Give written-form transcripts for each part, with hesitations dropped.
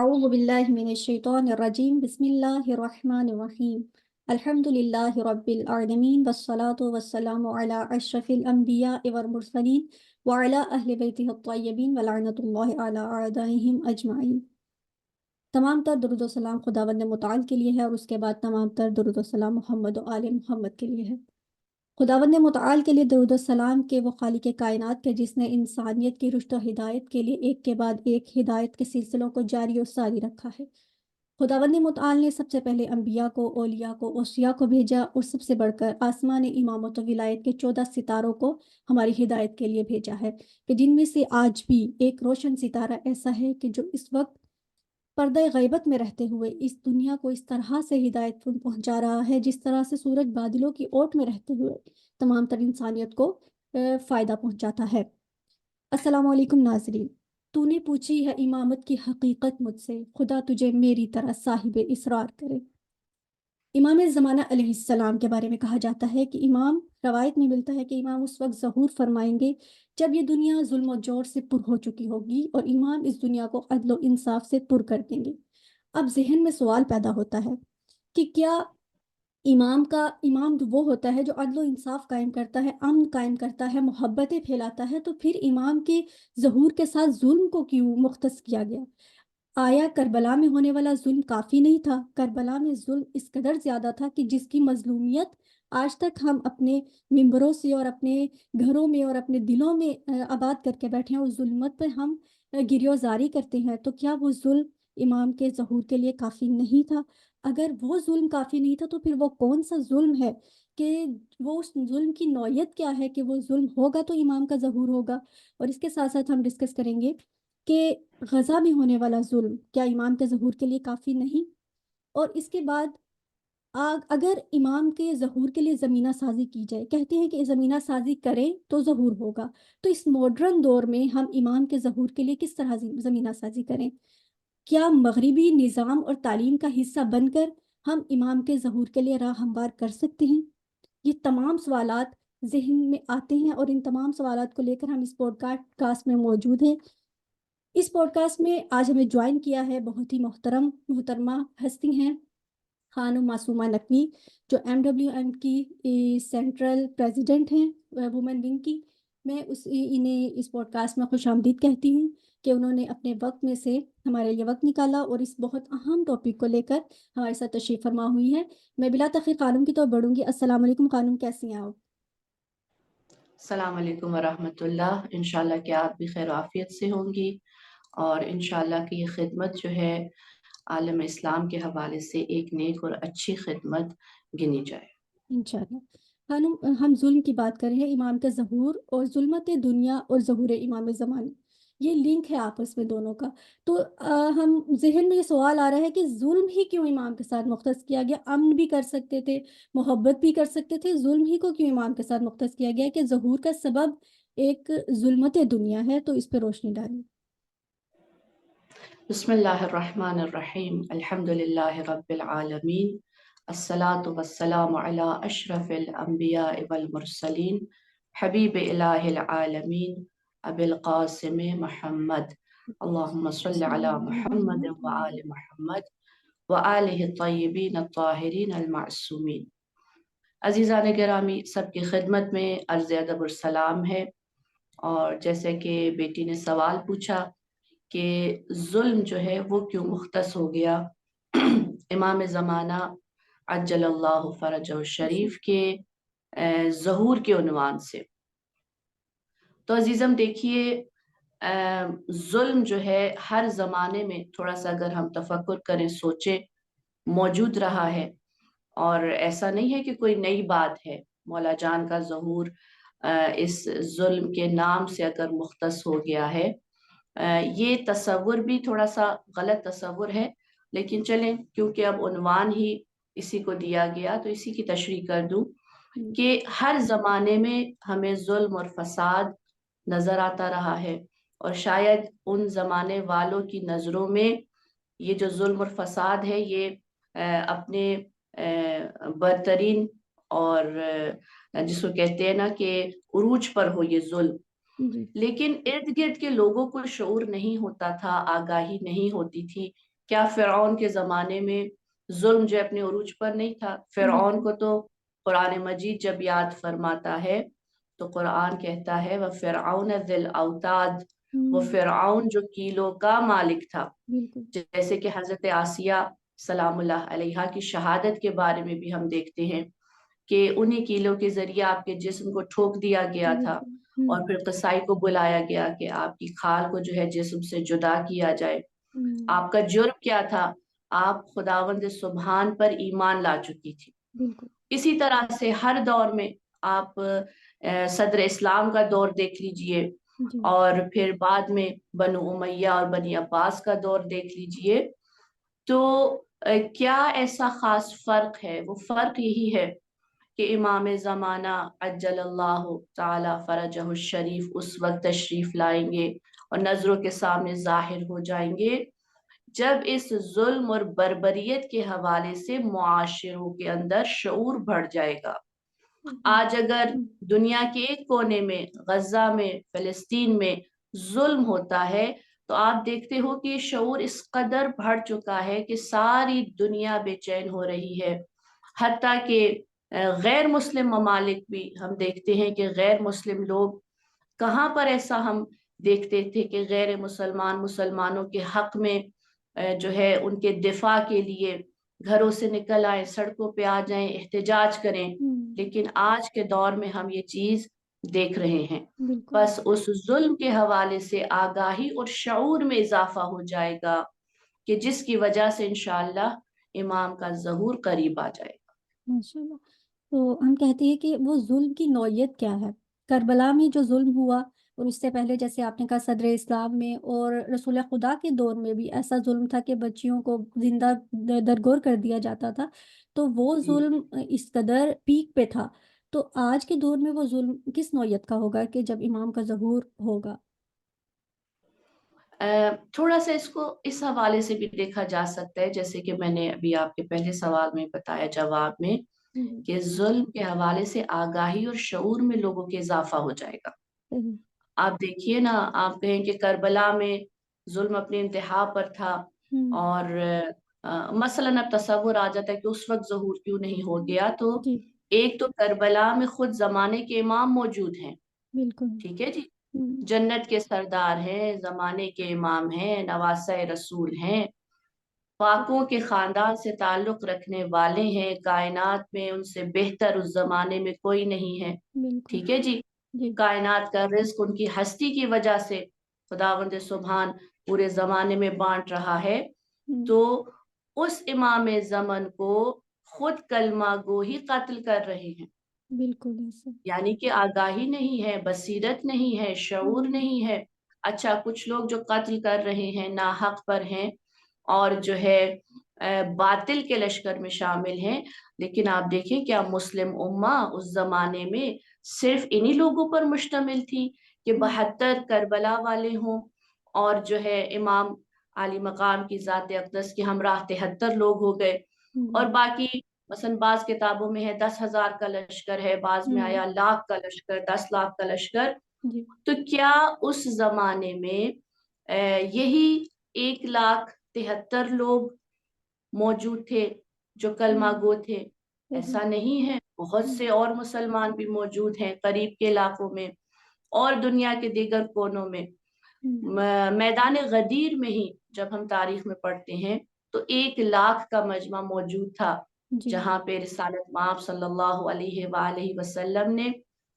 أعوذ بالله من الشيطان الرجيم بسم الله الرحمن الرحيم الحمد لله رب العالمين والصلاة والسلام على أشرف الأنبياء والمرسلين وعلى أهل بيته الطيبين ولعنة الله على أعدائهم أجمعين۔ تمام تر درود و سلام خداوند متعال کے لیے ہے، اور اس کے بعد تمام تر درود و سلام محمد و آل محمد کے لیے ہے۔ خداوند متعال کے لیے درود و سلام کہ وہ خالق کائنات کے جس نے انسانیت کی رشد و ہدایت کے لیے ایک کے بعد ایک ہدایت کے سلسلوں کو جاری و ساری رکھا ہے۔ خداوند متعال نے سب سے پہلے انبیاء کو، اولیاء کو، اوصیاء کو بھیجا، اور سب سے بڑھ کر آسمان امامت و ولایت کے 14 ستاروں کو ہماری ہدایت کے لیے بھیجا ہے، کہ جن میں سے آج بھی ایک روشن ستارہ ایسا ہے کہ جو اس وقت پردہ غیبت میں رہتے ہوئے اس دنیا کو اس طرح سے ہدایت پہنچا رہا ہے جس طرح سے سورج بادلوں کی اوٹ میں رہتے ہوئے تمام تر انسانیت کو فائدہ پہنچاتا ہے۔ السلام علیکم ناظرین، تو نے پوچھی ہے امامت کی حقیقت مجھ سے، خدا تجھے میری طرح صاحب اسرار کرے۔ امام زمانہ علیہ السلام کے بارے میں کہا جاتا ہے کہ امام، روایت میں ملتا ہے کہ امام اس وقت ظہور فرمائیں گے جب یہ دنیا ظلم و جور سے پر ہو چکی ہوگی، اور امام اس دنیا کو عدل و انصاف سے پر کر دیں گے۔ اب ذہن میں سوال پیدا ہوتا ہے کہ کیا امام وہ ہوتا ہے جو عدل و انصاف قائم کرتا ہے، امن قائم کرتا ہے، محبتیں پھیلاتا ہے، تو پھر امام کے ظہور کے ساتھ ظلم کو کیوں مختص کیا گیا؟ آیا کربلا میں ہونے والا ظلم کافی نہیں تھا؟ کربلا میں ظلم اس قدر زیادہ تھا کہ جس کی مظلومیت آج تک ہم اپنے ممبروں سے اور اپنے گھروں میں اور اپنے دلوں میں آباد کر کے بیٹھے ہیں، اس ظلمت پہ ہم گریہ زاری کرتے ہیں۔ تو کیا وہ ظلم امام کے ظہور کے لیے کافی نہیں تھا؟ اگر وہ ظلم کافی نہیں تھا تو پھر وہ کون سا ظلم ہے، کہ وہ اس ظلم کی نوعیت کیا ہے کہ وہ ظلم ہوگا تو امام کا ظہور ہوگا؟ اور اس کے ساتھ ساتھ ہم ڈسکس کریں گے کہ غزہ میں ہونے والا ظلم کیا امام کے ظہور کے لیے کافی نہیں؟ اور اس کے بعد اگر امام کے ظہور کے لیے زمینہ سازی کی جائے، کہتے ہیں کہ زمینہ سازی کریں تو ظہور ہوگا، تو اس ماڈرن دور میں ہم امام کے ظہور کے لیے کس طرح زمینہ سازی کریں؟ کیا مغربی نظام اور تعلیم کا حصہ بن کر ہم امام کے ظہور کے لیے راہ ہموار کر سکتے ہیں؟ یہ تمام سوالات ذہن میں آتے ہیں، اور ان تمام سوالات کو لے کر ہم اس پوڈ کاسٹ میں موجود ہیں۔ اس پوڈ کاسٹ میں آج ہمیں جوائن کیا ہے بہت ہی محترمہ ہستی ہیں، خانم معصومہ نقوی، جو MWM کی سینٹرل پریزیڈنٹ ہیں، وومن ونگ کی۔ میں انہیں اس پوڈ کاسٹ میں خوش آمدید کہتی ہوں کہ انہوں نے اپنے وقت میں سے ہمارے لیے وقت نکالا اور اس بہت اہم ٹاپک کو لے کر ہمارے ساتھ تشریف فرما ہوئی ہیں۔ میں بلا تاخیر خانم کی طرف بڑھوں گی۔ السلام علیکم خانم، کیسی ہیں آپ؟ السلام علیکم ورحمۃ اللہ۔ انشاءاللہ کہ آپ بھی خیر و عافیت سے ہوں گی، اور انشاءاللہ کہ یہ خدمت جو ہے عالم اسلام کے حوالے سے ایک نیک اور اچھی خدمت گنی جائے انشاءاللہ۔ خانم، ہم ظلم کی بات کر رہے ہیں، امام کا ظہور اور ظلمت دنیا اور ظہور امام زمانے، یہ لنک ہے آپس میں دونوں کا۔ تو ہم ذہن میں یہ سوال آ رہا ہے کہ ظلم ہی کیوں امام کے ساتھ مختص کیا گیا؟ امن بھی کر سکتے تھے، محبت بھی کر سکتے تھے، ظلم ہی کو کیوں امام کے ساتھ مختص کیا گیا کہ ظہور کا سبب ایک ظلمت دنیا ہے؟ تو اس پہ روشنی ڈالیں۔ بسم اللہ الرحمن الرحیم، الحمد للہ رب العالمین، الصلاة والسلام علی اشرف الانبیاء والمرسلین، حبیب الہ العالمین، ابی القاسم محمد، اللہم صل علی محمد وآل محمد وآلہ الطیبین الطاہرین المعصومین۔ عزیزان گرامی، سب کی خدمت میں عرض ادب السلام ہے۔ اور جیسے کہ بیٹی نے سوال پوچھا کہ ظلم جو ہے وہ کیوں مختص ہو گیا امام زمانہ عجل اللہ فرجہ الشریف کے ظہور کے عنوان سے، تو عزیزم دیکھیے، ظلم جو ہے ہر زمانے میں تھوڑا سا اگر ہم تفکر کریں، سوچیں، موجود رہا ہے، اور ایسا نہیں ہے کہ کوئی نئی بات ہے۔ مولا جان کا ظہور اس ظلم کے نام سے اگر مختص ہو گیا ہے، یہ تصور بھی تھوڑا سا غلط تصور ہے، لیکن چلیں کیونکہ اب عنوان ہی اسی کو دیا گیا تو اسی کی تشریح کر دوں کہ ہر زمانے میں ہمیں ظلم اور فساد نظر آتا رہا ہے، اور شاید ان زمانے والوں کی نظروں میں یہ جو ظلم اور فساد ہے یہ اپنے برترین اور جس کو کہتے ہیں نا کہ عروج پر ہو یہ ظلم، جی لیکن ارد گرد کے لوگوں کو شعور نہیں ہوتا تھا، آگاہی نہیں ہوتی تھی کیا فرعون کے زمانے میں ظلم جو اپنے عروج پر نہیں تھا؟ فرعون بالکل کو تو قرآن مجید جب یاد فرماتا ہے تو قرآن کہتا ہے وَفِرْعَوْنَ ذِی الْأَوْتَادِ، وہ ہوں فرعون جو کیلوں کا مالک تھا. بالکل جیسے کہ حضرت آسیہ سلام اللہ علیہا کی شہادت کے بارے میں بھی ہم دیکھتے ہیں کہ انہی کیلوں کے ذریعے آپ کے جسم کو ٹھوک دیا گیا تھا، بالکل اور پھر قصائی کو بلایا گیا کہ آپ کی کھال کو جو ہے جسم سے جدا کیا جائے. ہوں آپ کا جرم کیا تھا؟ آپ خداوند سبحان پر ایمان لا چکی تھی. بالکل اسی طرح سے ہر دور میں آپ صدر اسلام کا دور دیکھ لیجئے، جی اور پھر بعد میں بنو امیہ اور بنی عباس کا دور دیکھ لیجئے. تو کیا ایسا خاص فرق ہے؟ وہ فرق یہی ہے کہ امام زمانہ عجل اللہ تعالی فرجہ الشریف اس وقت تشریف لائیں گے اور نظروں کے سامنے ظاہر ہو جائیں گے جب اس ظلم اور بربریت کے حوالے سے معاشروں کے اندر شعور بڑھ جائے گا. آج اگر ہوں دنیا کے ایک کونے میں، غزہ میں، فلسطین میں ظلم ہوتا ہے تو آپ دیکھتے ہو کہ یہ شعور اس قدر بڑھ چکا ہے کہ ساری دنیا بے چین ہو رہی ہے. حتیٰ کہ غیر مسلم ممالک بھی ہم دیکھتے ہیں کہ غیر مسلم لوگ، کہاں پر ایسا ہم دیکھتے تھے کہ غیر مسلمانوں کے حق میں جو ہے ان کے دفاع کے لیے گھروں سے نکل آئیں، سڑکوں پہ آ جائیں، احتجاج کریں. ہوں لیکن آج کے دور میں ہم یہ چیز دیکھ رہے ہیں. بالکل بس اس ظلم کے حوالے سے آگاہی اور شعور میں اضافہ ہو جائے گا کہ جس کی وجہ سے انشاءاللہ امام کا ظہور قریب آ جائے گا. ماشاء اللہ. تو ہم کہتے ہیں کہ وہ ظلم کی نوعیت کیا ہے؟ کربلا میں جو ظلم ہوا، اور اس سے پہلے جیسے آپ نے کہا صدر اسلام میں اور رسول خدا کے دور میں بھی ایسا ظلم تھا کہ بچیوں کو زندہ درگور کر دیا جاتا تھا. تو وہ جی. ظلم اس قدر پیک پہ تھا. تو آج کے دور میں وہ ظلم کس نوعیت کا ہوگا کہ جب امام کا ظہور ہوگا؟ تھوڑا سا اس کو اس حوالے سے بھی دیکھا جا سکتا ہے، جیسے کہ میں نے ابھی آپ کے پہلے سوال میں بتایا جواب میں، جی کہ ظلم کے حوالے سے آگاہی اور شعور میں لوگوں کے اضافہ ہو جائے گا. صحیح. آپ دیکھیے نا، آپ کہیں کہ کربلا میں ظلم اپنی انتہا پر تھا، ہوں اور مثلاً اب تصور آ جاتا ہے کہ اس وقت ظہور کیوں نہیں ہو گیا. تو جی ایک تو کربلا میں خود زمانے کے امام موجود ہیں، بالکل. ٹھیک ہے جی، ہوں جنت کے سردار ہیں، زمانے کے امام ہیں، نواسۂ رسول ہیں، پاکوں کے خاندان سے تعلق رکھنے والے ہیں، کائنات میں ان سے بہتر اس زمانے میں کوئی نہیں ہے. بالکل. ٹھیک ہے جی، جی کائنات کا رزق ان کی ہستی کی وجہ سے خداوند سبحان پورے زمانے میں بانٹ رہا ہے. ہوں تو اس امام زمن کو خود کلمہ گو ہی قتل کر رہے ہیں. بالکل ایسا. یعنی کہ آگاہی نہیں ہے، بصیرت نہیں ہے، شعور ہوں نہیں ہے. اچھا، کچھ لوگ جو قتل کر رہے ہیں ناحق پر ہیں اور جو ہے باطل کے لشکر میں شامل ہیں، لیکن آپ دیکھیں کیا مسلم امہ اس زمانے میں صرف انہی لوگوں پر مشتمل تھی کہ ہوں 72 کربلا والے ہوں، اور جو ہے امام علی مقام کی ذات اقدس کے ہمراہ 73 لوگ ہو گئے، اور ہوں باقی مثلا بعض کتابوں میں ہے 10,000 کا لشکر ہے، بعض میں ہوں آیا لاکھ کا لشکر، 10 لاکھ کا لشکر. جی تو کیا اس زمانے میں یہی 1,73,000 لوگ موجود تھے جو کلمہ ہوں گو تھے؟ صحیح. ایسا نہیں ہے. بہت ہوں سے اور مسلمان بھی موجود ہیں قریب کے علاقوں میں اور دنیا کے دیگر کونوں میں. ہوں میدان غدیر میں ہی جب ہم تاریخ میں پڑھتے ہیں تو 1,00,000 کا مجمع موجود تھا، جی جہاں پہ رسالت مآب صلی اللہ علیہ وآلہ وسلم نے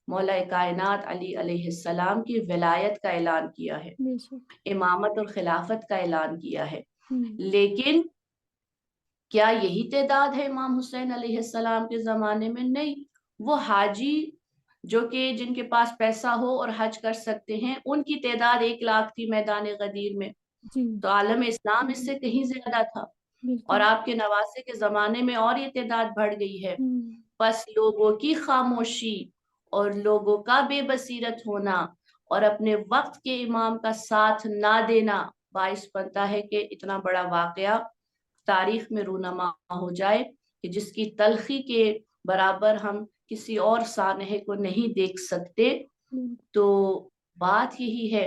مولا کائنات علی علیہ السلام کی ولایت کا اعلان کیا ہے، بے شک. امامت اور خلافت کا اعلان کیا ہے. ہوں لیکن کیا یہی تعداد ہے امام حسین علیہ السلام کے زمانے میں؟ نہیں. وہ حاجی جو کہ جن کے پاس پیسہ ہو اور حج کر سکتے ہیں، ان کی تعداد 1,00,000 تھی میدان غدیر میں. جی تو عالم اسلام اس ہوں سے کہیں زیادہ تھا، اور بالکل. آپ کے نواسے کے زمانے میں اور یہ تعداد بڑھ گئی ہے. ہوں بس لوگوں کی خاموشی اور لوگوں کا بے بصیرت ہونا اور اپنے وقت کے امام کا ساتھ نہ دینا باعث بنتا ہے کہ اتنا بڑا واقعہ تاریخ میں رونما ہو جائے کہ جس کی تلخی کے برابر ہم کسی اور سانحے کو نہیں دیکھ سکتے. ہوں تو بات یہی ہے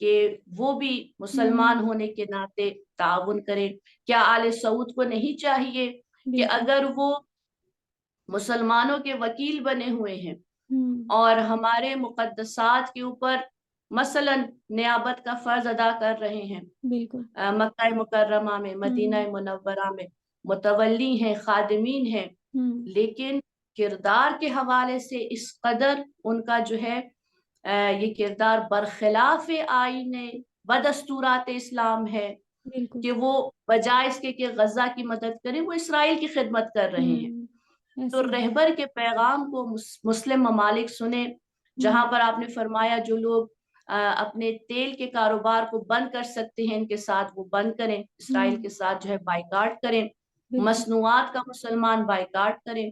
کہ وہ بھی مسلمان ہونے کے ناطے تعاون کریں. کیا آل سعود کو نہیں چاہیے کہ بالکل. اگر وہ مسلمانوں کے وکیل بنے ہوئے ہیں ہوں. اور ہمارے مقدسات کے اوپر مثلا نیابت کا فرض ادا کر رہے ہیں، بالکل. مکہ مکرمہ میں، مدینہ منورہ میں متولی ہیں، خادمین ہیں، لیکن کردار کے حوالے سے اس قدر ان کا جو ہے یہ کردار برخلاف آئین بدستورات اسلام ہے بالکل. کہ وہ بجائے اس کے کہ غزہ کی مدد کریں وہ اسرائیل کی خدمت کر رہے ہیں. تو ایسے ہی. رہبر کے پیغام کو مسلم ممالک سنیں. جہاں پر آپ نے فرمایا جو لوگ اپنے تیل کے کاروبار کو بند کر سکتے ہیں ان کے ساتھ وہ بند کریں، اسرائیل کے ساتھ جو ہے بائیکاٹ کریں، بالکل. مصنوعات کا مسلمان بائیکاٹ کریں.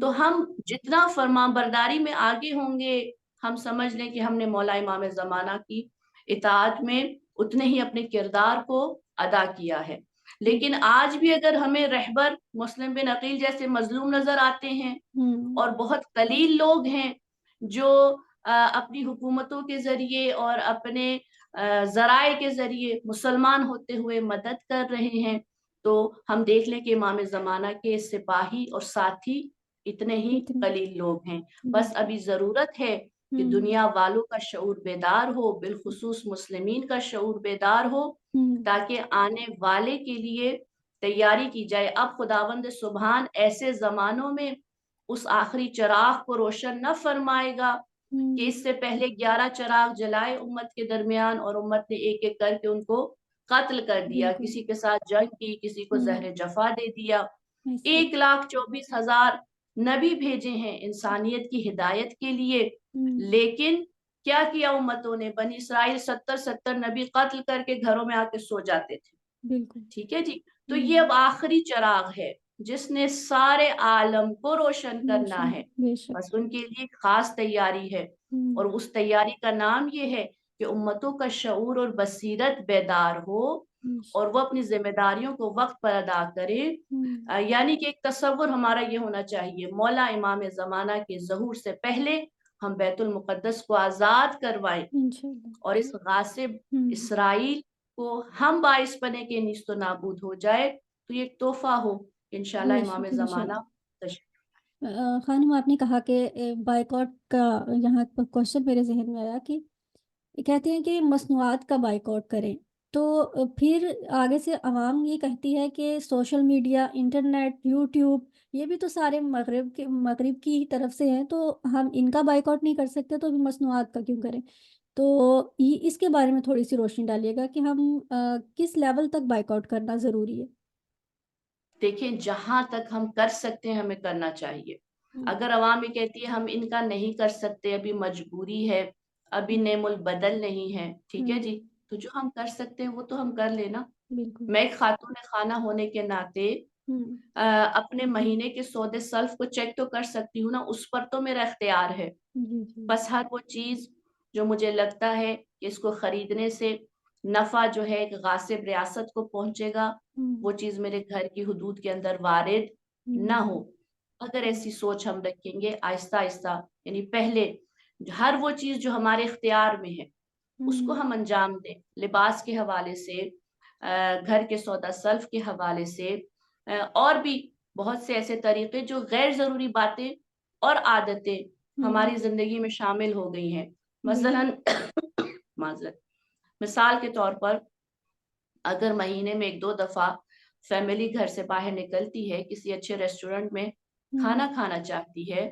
تو ہم جتنا فرمان برداری میں آگے ہوں گے، ہم سمجھ لیں کہ ہم نے مولا امام زمانہ کی اطاعت میں اتنے ہی اپنے کردار کو ادا کیا ہے. لیکن آج بھی اگر ہمیں رہبر مسلم بن عقیل جیسے مظلوم نظر آتے ہیں اور بہت قلیل لوگ ہیں جو اپنی حکومتوں کے ذریعے اور اپنے ذرائع کے ذریعے مسلمان ہوتے ہوئے مدد کر رہے ہیں، تو ہم دیکھ لیں کہ امام زمانہ کے سپاہی اور ساتھی اتنے ہی قلیل لوگ ہیں. بس ابھی ضرورت ہے کہ دنیا والوں کا شعور بیدار ہو، بالخصوص مسلمین کا شعور بیدار ہو، تاکہ آنے والے کے لیے تیاری کی جائے. اب خداوند سبحان ایسے زمانوں میں اس آخری چراغ کو روشن نہ فرمائے گا کہ اس سے پہلے 11 چراغ جلائے امت کے درمیان اور امت نے ایک ایک کر کے ان کو قتل کر دیا، کسی کے ساتھ جنگ کی، کسی کو زہر جفا دے دیا. 1,24,000 نبی بھیجے ہیں انسانیت کی ہدایت کے لیے، لیکن کیا کیا امتوں نے؟ بنی اسرائیل 70 نبی قتل کر کے گھروں میں آ کے سو جاتے تھے. بالکل. ٹھیک ہے جی. تو یہ اب آخری چراغ ہے جس نے سارے عالم کو روشن کرنا ہے. بس ان کے لیے خاص تیاری ہے، اور اس تیاری کا نام یہ ہے کہ امتوں کا شعور اور بصیرت بیدار ہو اور وہ اپنی ذمہ داریوں کو وقت پر ادا کرے. یعنی کہ ایک تصور ہمارا یہ ہونا چاہیے، مولا امام زمانہ کے ظہور سے پہلے ہم بیت المقدس کو آزاد کروائیں اور اس غاصب اسرائیل کو ہم باعث بنے کہ نیست و نابود ہو جائے. تو یہ ایک تحفہ ہو انشاءاللہ امام زمانہ. خانم آپ نے کہا کہ بائیکاٹ کا یہاں پر کوشچن میرے ذہن میں آیا کہ کہتے ہیں کہ مصنوعات کا بائیکاٹ کریں، تو پھر آگے سے عوام یہ کہتی ہے کہ سوشل میڈیا، انٹرنیٹ، یوٹیوب یہ بھی تو سارے مغرب کی طرف سے ہیں، تو ہم ان کا بائیکاٹ نہیں کر سکتے تو مصنوعات کا کیوں کریں؟ تو اس کے بارے میں تھوڑی سی روشنی ڈالیے گا کہ ہم کس لیول تک بائیکاٹ کرنا ضروری ہے؟ دیکھیں جہاں تک ہم کر سکتے ہیں ہمیں کرنا چاہیے. اگر عوام یہ کہتی ہے ہم ان کا نہیں کر سکتے، ابھی مجبوری ہے، ابھی نعم البدل نہیں ہے، ٹھیک ہے جی، تو جو ہم کر سکتے ہیں وہ تو ہم کر لینا. میں ایک خاتون خانہ ہونے کے ناطے اپنے مہینے کے سودے سلف کو چیک تو کر سکتی ہوں نا، اس پر تو میرا اختیار ہے. بس ہر وہ چیز جو مجھے لگتا ہے کہ اس کو خریدنے سے نفع جو ہے ایک غاصب ریاست کو پہنچے گا، وہ چیز میرے گھر کی حدود کے اندر وارد نہ ہو. اگر ایسی سوچ ہم رکھیں گے آہستہ آہستہ، یعنی پہلے ہر وہ چیز جو ہمارے اختیار میں ہے اس کو ہم انجام دیں، لباس کے حوالے سے، گھر کے سودا سلف کے حوالے سے، اور بھی بہت سے ایسے طریقے جو غیر ضروری باتیں اور عادتیں ہماری زندگی میں شامل ہو گئی ہیں. مثلاً معذرت، مثال کے طور پر اگر مہینے میں 1-2 دفعہ فیملی گھر سے باہر نکلتی ہے، کسی اچھے ریسٹورنٹ میں کھانا کھانا چاہتی ہے،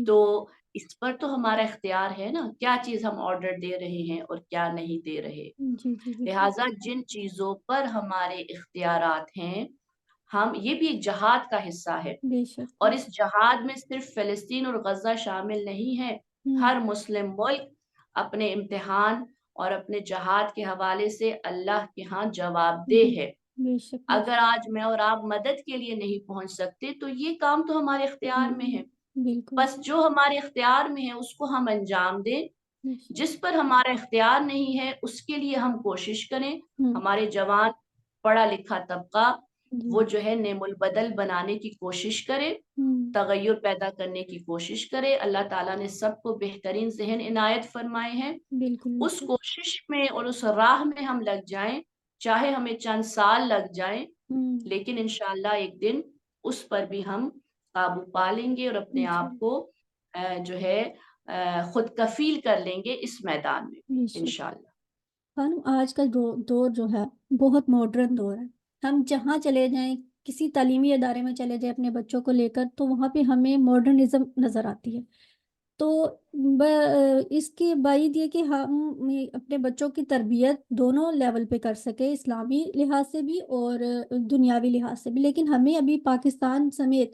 تو اس پر تو ہمارا اختیار ہے نا، کیا چیز ہم آرڈر دے رہے ہیں اور کیا نہیں دے رہے. لہٰذا جن چیزوں پر ہمارے اختیارات ہیں، ہم یہ بھی ایک جہاد کا حصہ ہے، اور اس جہاد میں صرف فلسطین اور غزہ شامل نہیں ہے. ہر مسلم ملک اپنے امتحان اور اپنے جہاد کے حوالے سے اللہ کے ہاں جواب دہ ہے. اگر آج میں اور آپ مدد کے لیے نہیں پہنچ سکتے تو یہ کام تو ہمارے اختیار میں ہے. بس جو ہمارے اختیار میں ہے اس کو ہم انجام دیں، جس پر ہمارا اختیار نہیں ہے اس کے لیے ہم کوشش کریں. ہمارے جوان، پڑھا لکھا طبقہ جی وہ جو ہے نعم البدل بنانے کی کوشش کرے، تغیر پیدا کرنے کی کوشش کرے۔ اللہ تعالیٰ نے سب کو بہترین ذہن عنایت فرمائے ہیں، بالکل اس کوشش میں اور اس راہ میں ہم لگ جائیں، چاہے ہمیں چند سال لگ جائیں، لیکن انشاءاللہ ایک دن اس پر بھی ہم قابو پا لیں گے اور اپنے آپ کو جو ہے خود کفیل کر لیں گے اس میدان میں انشاءاللہ۔ خانم آج کا دور جو ہے بہت ماڈرن دور ہے، ہم جہاں چلے جائیں، کسی تعلیمی ادارے میں چلے جائیں اپنے بچوں کو لے کر، تو وہاں پہ ہمیں ماڈرنزم نظر آتی ہے۔ تو اس کے بعد یہ کہ ہم اپنے بچوں کی تربیت دونوں لیول پہ کر سکے، اسلامی لحاظ سے بھی اور دنیاوی لحاظ سے بھی، لیکن ہمیں ابھی پاکستان سمیت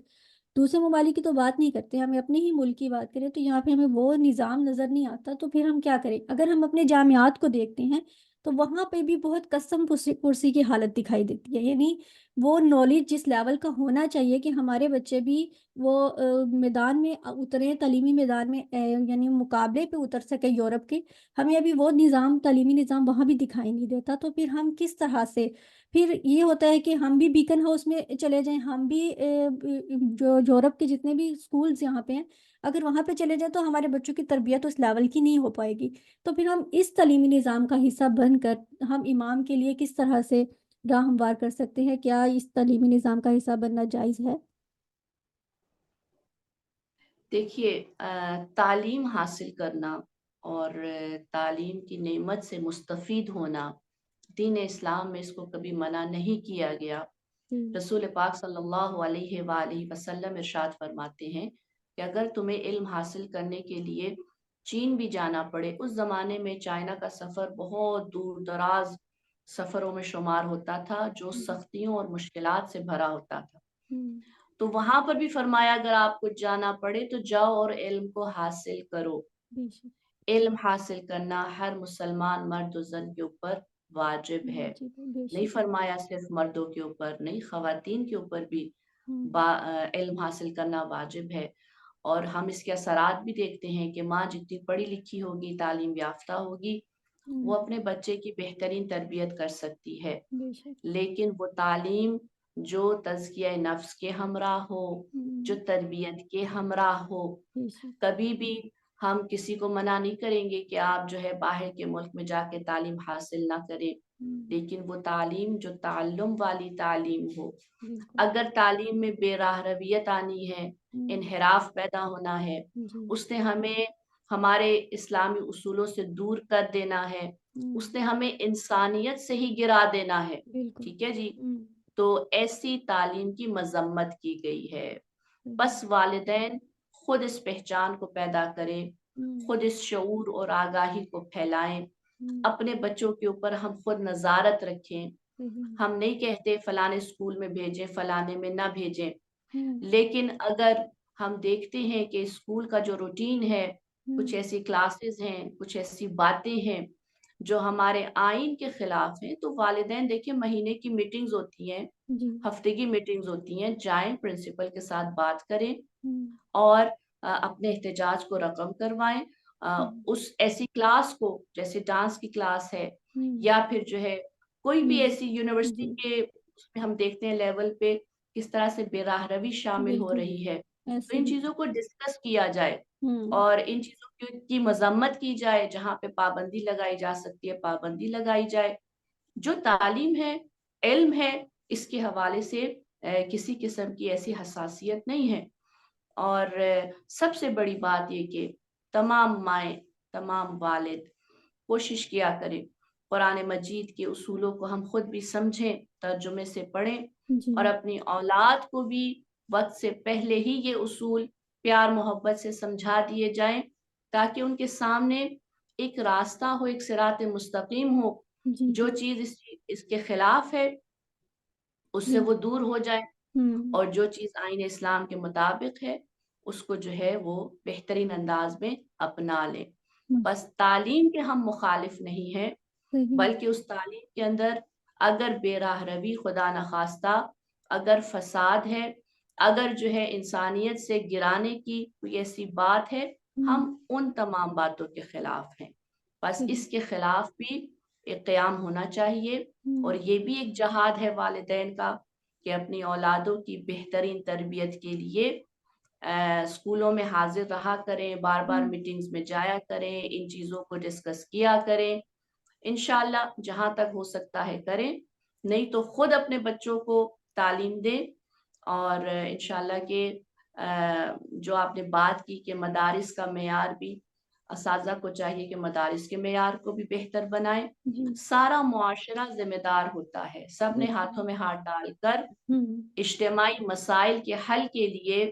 دوسرے ممالک کی تو بات نہیں کرتے، ہمیں اپنے ہی ملک کی بات کریں تو یہاں پہ ہمیں وہ نظام نظر نہیں آتا، تو پھر ہم کیا کریں؟ اگر ہم اپنے جامعات کو دیکھتے ہیں تو وہاں پہ بھی بہت قسم پرسی کی حالت دکھائی دیتی ہے، یعنی وہ نالج جس لیول کا ہونا چاہیے کہ ہمارے بچے بھی وہ میدان میں اتریں، تعلیمی میدان میں یعنی مقابلے پہ اتر سکے یورپ کے، ہمیں ابھی وہ نظام، تعلیمی نظام وہاں بھی دکھائی نہیں دیتا۔ تو پھر ہم کس طرح سے، پھر یہ ہوتا ہے کہ ہم بھی بیکن ہاؤس میں چلے جائیں، ہم بھی جو یورپ کے جتنے بھی اسکولز یہاں پہ ہیں اگر وہاں پہ چلے جائیں تو ہمارے بچوں کی تربیت اس لیول کی نہیں ہو پائے گی۔ تو پھر ہم اس تعلیمی نظام کا حصہ بن کر ہم امام کے لیے کس طرح سے راہ ہموار کر سکتے ہیں؟ کیا اس تعلیمی نظام کا حصہ بننا جائز ہے؟ دیکھیے، تعلیم حاصل کرنا اور تعلیم کی نعمت سے مستفید ہونا دین اسلام میں اس کو کبھی منع نہیں کیا گیا۔ رسول پاک صلی اللہ علیہ وآلہ وسلم ارشاد فرماتے ہیں کہ اگر تمہیں علم حاصل کرنے کے لیے چین بھی جانا پڑے، اس زمانے میں چائنا کا سفر بہت دور دراز سفروں میں شمار ہوتا تھا جو سختیوں اور مشکلات سے بھرا ہوتا تھا، تو وہاں پر بھی فرمایا اگر آپ کو جانا پڑے تو جاؤ اور علم کو حاصل کرو۔ علم حاصل کرنا ہر مسلمان مرد و زن کے اوپر واجب ہے، نہیں فرمایا صرف مردوں کے اوپر، نہیں خواتین کے اوپر بھی علم حاصل کرنا واجب ہے۔ اور ہم اس کے اثرات بھی دیکھتے ہیں کہ ماں جتنی پڑھی لکھی ہوگی، تعلیم یافتہ ہوگی، وہ اپنے بچے کی بہترین تربیت کر سکتی ہے، لیکن وہ تعلیم جو تزکیہ نفس کے ہمراہ ہو، جو تربیت کے ہمراہ ہو، کبھی بھی ہم کسی کو منع نہیں کریں گے کہ آپ جو ہے باہر کے ملک میں جا کے تعلیم حاصل نہ کریں، لیکن وہ تعلیم جو تعلم والی تعلیم ہو۔ اگر تعلیم میں بے راہ رویت آنی ہے، انحراف پیدا ہونا ہے، اس نے ہمیں ہمارے اسلامی اصولوں سے دور کر دینا ہے، اس نے ہمیں انسانیت سے ہی گرا دینا ہے، ٹھیک ہے جی، تو ایسی تعلیم کی مذمت کی گئی ہے۔ بس والدین خود اس پہچان کو پیدا کریں، خود اس شعور اور آگاہی کو پھیلائیں، اپنے بچوں کے اوپر ہم خود نظارت رکھیں۔ ہم نہیں کہتے فلانے اسکول میں بھیجیں، فلانے میں نہ بھیجیں، لیکن اگر ہم دیکھتے ہیں کہ اسکول کا جو روٹین ہے، کچھ ایسی کلاسز ہیں، کچھ ایسی باتیں ہیں جو ہمارے آئین کے خلاف ہیں، تو والدین دیکھیں مہینے کی میٹنگز ہوتی ہیں، ہفتے کی میٹنگز ہوتی ہیں، جائیں پرنسپل کے ساتھ بات کریں اور اپنے احتجاج کو رقم کروائیں۔ اس ایسی کلاس کو، جیسے ڈانس کی کلاس ہے یا پھر جو ہے کوئی بھی ایسی یونیورسٹی کے اس میں ہم دیکھتے ہیں لیول پہ کس طرح سے بے راہ روی شامل ہو رہی ہے، تو ان چیزوں کو ڈسکس کیا جائے اور ان چیزوں کی مذمت کی جائے، جہاں پہ پابندی لگائی جا سکتی ہے پابندی لگائی جائے۔ جو تعلیم ہے، علم ہے، اس کے حوالے سے کسی قسم کی ایسی حساسیت نہیں ہے۔ اور سب سے بڑی بات یہ کہ تمام مائیں، تمام والد کوشش کیا کریں قرآن مجید کے اصولوں کو ہم خود بھی سمجھیں، ترجمے سے پڑھیں اور اپنی اولاد کو بھی وقت سے پہلے ہی یہ اصول پیار محبت سے سمجھا دیے جائیں، تاکہ ان کے سامنے ایک راستہ ہو، ایک صراط مستقیم ہو، جو چیز اس کے خلاف ہے اس سے وہ دور ہو جائے، اور جو چیز آئین اسلام کے مطابق ہے اس کو جو ہے وہ بہترین انداز میں اپنا لیں۔ بس تعلیم کے ہم مخالف نہیں ہیں، بلکہ اس تعلیم کے اندر اگر بے راہ روی خدا نخواستہ، اگر فساد ہے، اگر جو ہے انسانیت سے گرانے کی کوئی ایسی بات ہے، ہم ان تمام باتوں کے خلاف ہیں۔ بس اس کے خلاف بھی ایک قیام ہونا چاہیے، اور یہ بھی ایک جہاد ہے والدین کا کہ اپنی اولادوں کی بہترین تربیت کے لیے اسکولوں میں حاضر رہا کریں، بار بار میٹنگز میں جایا کریں، ان چیزوں کو ڈسکس کیا کریں. انشاءاللہ جہاں تک ہو سکتا ہے کریں، نہیں تو خود اپنے بچوں کو تعلیم دیں. اور انشاءاللہ کہ جو آپ نے بات کی کہ مدارس کا معیار بھی، اساتذہ کو چاہیے کہ مدارس کے معیار کو بھی بہتر بنائیں. جی سارا معاشرہ ذمہ دار ہوتا ہے، سب نے بالکل. ہاتھوں میں ہاتھ ڈال کر ہوں اجتماعی مسائل کے حل کے لیے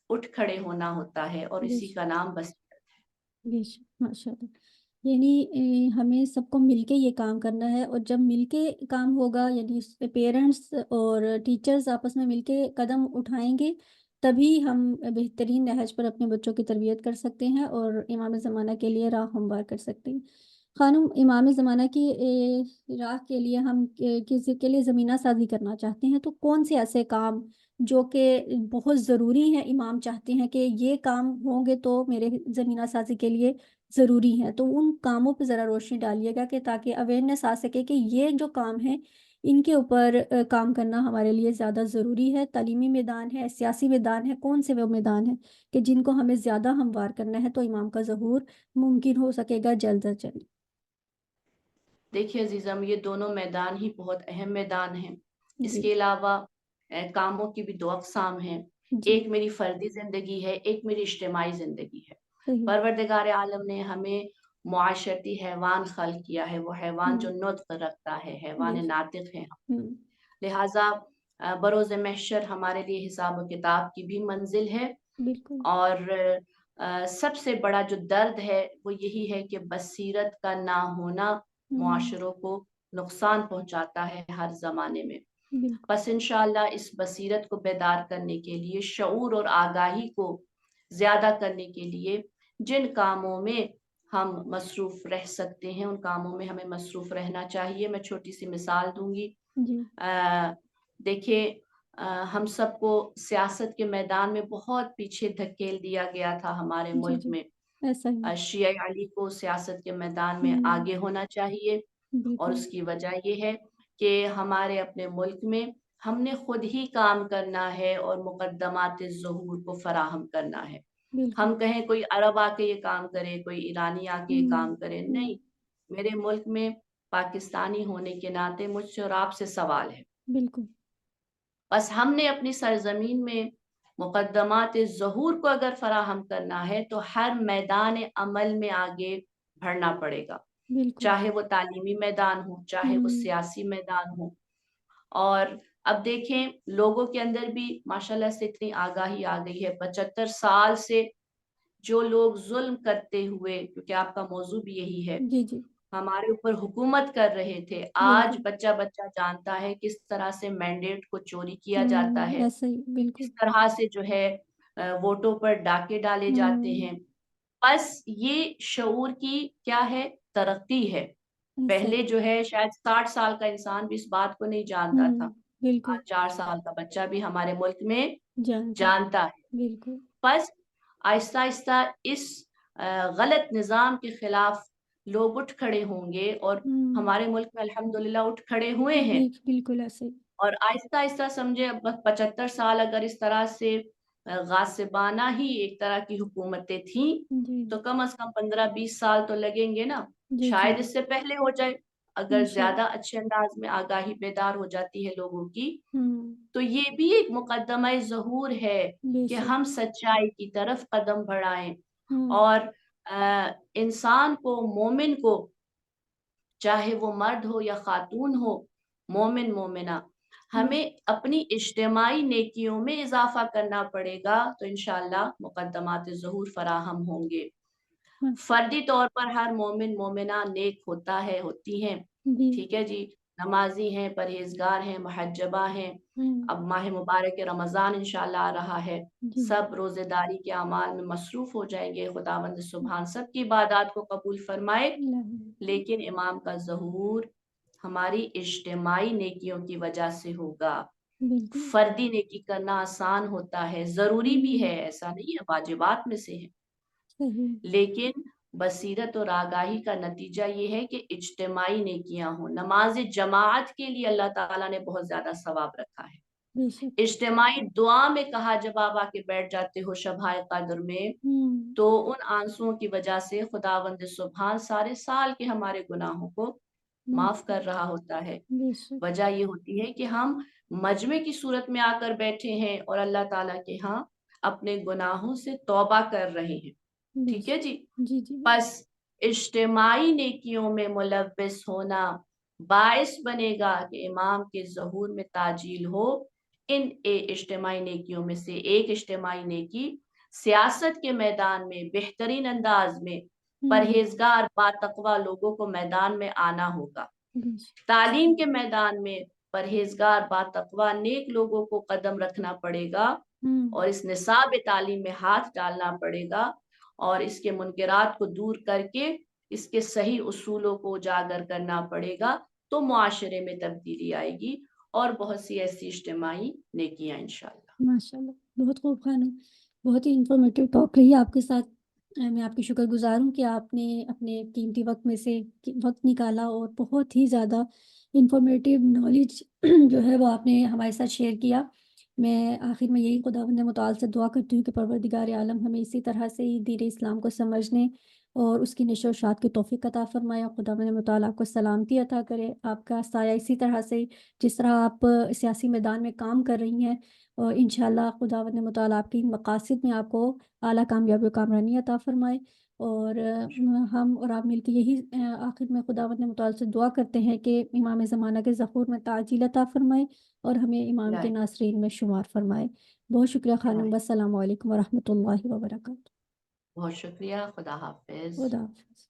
اٹھ کھڑے ہونا ہوتا ہے، اور اسی کا نام بصیرت ہے. بے شک ماشاء اللہ. یعنی ہمیں سب کو مل کے یہ کام کرنا ہے، اور جب مل کے کام ہوگا، یعنی پیرنٹس اور ٹیچرز آپس میں مل کے قدم اٹھائیں گے، تبھی ہم بہترین نہج پر اپنے بچوں کی تربیت کر سکتے ہیں اور امام زمانہ کے لیے راہ ہموار کر سکتے ہیں. خانم، امام زمانہ کی راہ کے لیے ہم کسی کے لیے زمینہ سازی کرنا چاہتے ہیں، تو کون سے ایسے کام جو کہ بہت ضروری ہیں، امام چاہتے ہیں کہ یہ کام ہوں گے تو میرے زمینہ سازی کے لیے ضروری ہیں، تو ان کاموں پہ ذرا روشنی ڈالیے گا کہ تاکہ اویئرنیس آ سکے کہ یہ جو کام ہیں ان کے اوپر کام کرنا ہمارے لیے زیادہ ضروری ہے. تعلیمی میدان ہے، سیاسی میدان ہے، کون سے وہ میدان ہیں کہ جن کو ہمیں زیادہ ہموار کرنا ہے تو امام کا ظہور ممکن ہو سکے گا جلد از جلد. دیکھیے عزیزم، یہ دونوں میدان ہی بہت اہم میدان ہیں. اس جی کے علاوہ کاموں کی بھی دو اقسام ہیں. جی ایک میری فردی زندگی ہے، ایک میری اجتماعی زندگی ہے. صحیح. پروردگار عالم نے ہمیں معاشرتی حیوان خلق کیا ہے، وہ حیوان جو ہوں نطق رکھتا ہے، بے حیوان شک. ناطق ہے. ہوں لہٰذا بروز محشر ہمارے لیے حساب و کتاب کی بھی منزل ہے. بالکل. اور سب سے بڑا جو درد ہے وہ یہی ہے کہ بصیرت کا نہ ہونا معاشروں کو نقصان پہنچاتا ہے ہر زمانے میں. بالکل. بس انشاءاللہ اس بصیرت کو بیدار کرنے کے لیے، شعور اور آگاہی کو زیادہ کرنے کے لیے جن کاموں میں ہم مصروف رہ سکتے ہیں ان کاموں میں ہمیں مصروف رہنا چاہیے. میں چھوٹی سی مثال دوں گی. جی دیکھیے، ہم سب کو سیاست کے میدان میں بہت پیچھے دھکیل دیا گیا تھا ہمارے جی ملک جی میں. ایسا ہی. شیعہ علی کو سیاست کے میدان میں آگے ہونا چاہیے، اور بالکل. اس کی وجہ یہ ہے کہ ہمارے اپنے ملک میں ہم نے خود ہی کام کرنا ہے اور مقدمات ظہور کو فراہم کرنا ہے. بالکل. ہم کہیں کوئی عرب آ کے یہ کام کرے، کوئی ایرانی آ کے یہ کام کرے، ہوں نہیں. میرے ملک میں پاکستانی ہونے کے ناطے مجھ سے اور آپ سے سوال ہے. بالکل. بس ہم نے اپنی سرزمین میں مقدمات ظہور کو اگر فراہم کرنا ہے تو ہر میدان عمل میں آگے بڑھنا پڑے گا، بالکل. چاہے وہ تعلیمی میدان ہو، چاہے وہ سیاسی میدان ہو. اور اب دیکھیں لوگوں کے اندر بھی ماشاءاللہ سے اتنی آگاہی آ گئی ہے. 75 سال سے جو لوگ ظلم کرتے ہوئے، کیونکہ آپ کا موضوع بھی یہی ہے، جی جی ہمارے اوپر حکومت کر رہے تھے، آج بالکل. بچہ بچہ جانتا ہے کس طرح سے مینڈیٹ کو چوری کیا جاتا ہے، ایسا ہی. بالکل. کس طرح سے جو ہے ووٹوں پر ڈاکے ڈالے جاتے ہیں. بس یہ شعور کی کیا ہے، ترقی ہے. ایسا پہلے ہی. جو ہے شاید 60 سال کا انسان بھی اس بات کو نہیں جانتا تھا، بالکل. آج 4 سال کا بچہ بھی ہمارے ملک میں جانتا. جانتا ہے. بالکل. بس آہستہ آہستہ اس غلط نظام کے خلاف لوگ اٹھ کھڑے ہوں گے، اور ہمارے ملک میں الحمدللہ اٹھ کھڑے ہوئے ہیں. بالکل ایسے ہی. اور آہستہ آہستہ سمجھے 75 سال اگر اس طرح سے غاصبانہ ہی ایک طرح کی حکومتیں تھیں جی تو کم از کم 15-20 سال تو لگیں گے نا. جی جی شاید اس سے پہلے ہو جائے اگر انشاءاللہ. زیادہ اچھے انداز میں آگاہی بیدار ہو جاتی ہے لوگوں کی. ہوں تو یہ بھی ایک مقدمہ ظہور ہے بے کہ شک. ہم سچائی کی طرف قدم بڑھائیں. ہوں اور انسان کو، مومن کو، چاہے وہ مرد ہو یا خاتون ہو، مومن مومنہ، ہمیں اپنی اجتماعی نیکیوں میں اضافہ کرنا پڑے گا تو انشاءاللہ مقدمات ظہور فراہم ہوں گے. فردی طور پر ہر مومن مومنہ نیک ہوتا ہے، ہوتی ہیں، جی. ٹھیک ہے جی، نمازی ہیں، پرہیزگار ہیں، محجبہ ہیں. اب ماہ مبارک رمضان انشاءاللہ آ رہا ہے، جی. سب روزے داری کے اعمال میں مصروف ہو جائیں گے. خداوند سبحان سب کی عبادات کو قبول فرمائے. لیکن امام کا ظہور ہماری اجتماعی نیکیوں کی وجہ سے ہوگا. بالکل. فردی نیکی کرنا آسان ہوتا ہے، ضروری بھی ہے، ایسا نہیں ہے، واجبات میں سے ہے. صحیح. لیکن بصیرت اور آگاہی کا نتیجہ یہ ہے کہ اجتماعی نیکیاں ہوں. نماز جماعت کے لیے اللہ تعالیٰ نے بہت زیادہ ثواب رکھا ہے. بے شک۔ اجتماعی دعا میں کہا جب آپ آ کے بیٹھ جاتے ہو شبائے قدر میں، تو ان آنسوؤں کی وجہ سے خداوند سبحان سارے سال کے ہمارے گناہوں کو معاف کر رہا ہوتا ہے۔ بے شک۔ وجہ یہ ہوتی ہے کہ ہم مجمع کی صورت میں آ کر بیٹھے ہیں اور اللہ تعالیٰ کے ہاں اپنے گناہوں سے توبہ کر رہے ہیں۔ بے ٹھیک ہے شک۔ جی؟ جی جی۔ پس اجتماعی نیکیوں میں ملوث ہونا باعث بنے گا کہ امام کے ظہور میں تعجیل ہو۔ ان اجتماعی نیکیوں میں سے ایک اجتماعی نیکی سیاست کے میدان میں بہترین انداز میں پرہیزگار باتقوی لوگوں کو میدان میں آنا ہوگا۔ بے شک۔ تعلیم کے میدان میں پرہیزگار باتقوی نیک لوگوں کو قدم رکھنا پڑے گا اور اس نصاب تعلیم میں ہاتھ ڈالنا پڑے گا اور اس کے منکرات کو دور کر کے اس کے صحیح اصولوں کو اجاگر کرنا پڑے گا، تو معاشرے میں تبدیلی آئے گی اور بہت سی ایسی اجتماعی نیکیاں انشاءاللہ۔ ماشاء اللہ، بہت خوب خانم، بہت ہی انفارمیٹیو ٹاک رہی ہے آپ کے ساتھ۔ میں آپ کی شکر گزار ہوں کہ آپ نے اپنے قیمتی وقت میں سے وقت نکالا اور بہت ہی زیادہ انفارمیٹیو نالج جو ہے وہ آپ نے ہمارے ساتھ شیئر کیا۔ میں آخر میں یہی خداوند متعال سے دعا کرتی ہوں کہ پروردگار عالم ہمیں اسی طرح سے ہی دین اسلام کو سمجھنے اور اس کی نشر و اشاعت کی توفیق عطا فرمائے، اور خداوند متعال آپ کو سلامتی عطا کرے، آپ کا سایہ اسی طرح سے جس طرح آپ سیاسی میدان میں کام کر رہی ہیں، اور انشاءاللہ خداوند متعال آپ کی مقاصد میں آپ کو اعلیٰ کامیابی و کامرانی عطا فرمائے۔ اور ہم اور آپ مل کے یہی آخر میں خداوند متعال سے دعا کرتے ہیں کہ امام زمانہ کے ظہور میں تعجیل عطا فرمائے اور ہمیں امام کے ناصرین میں شمار فرمائے۔ بہت شکریہ خانم، السلام علیکم ورحمۃ اللہ وبرکاتہ۔ بہت شکریہ، خدا حافظ۔ خدا حافظ۔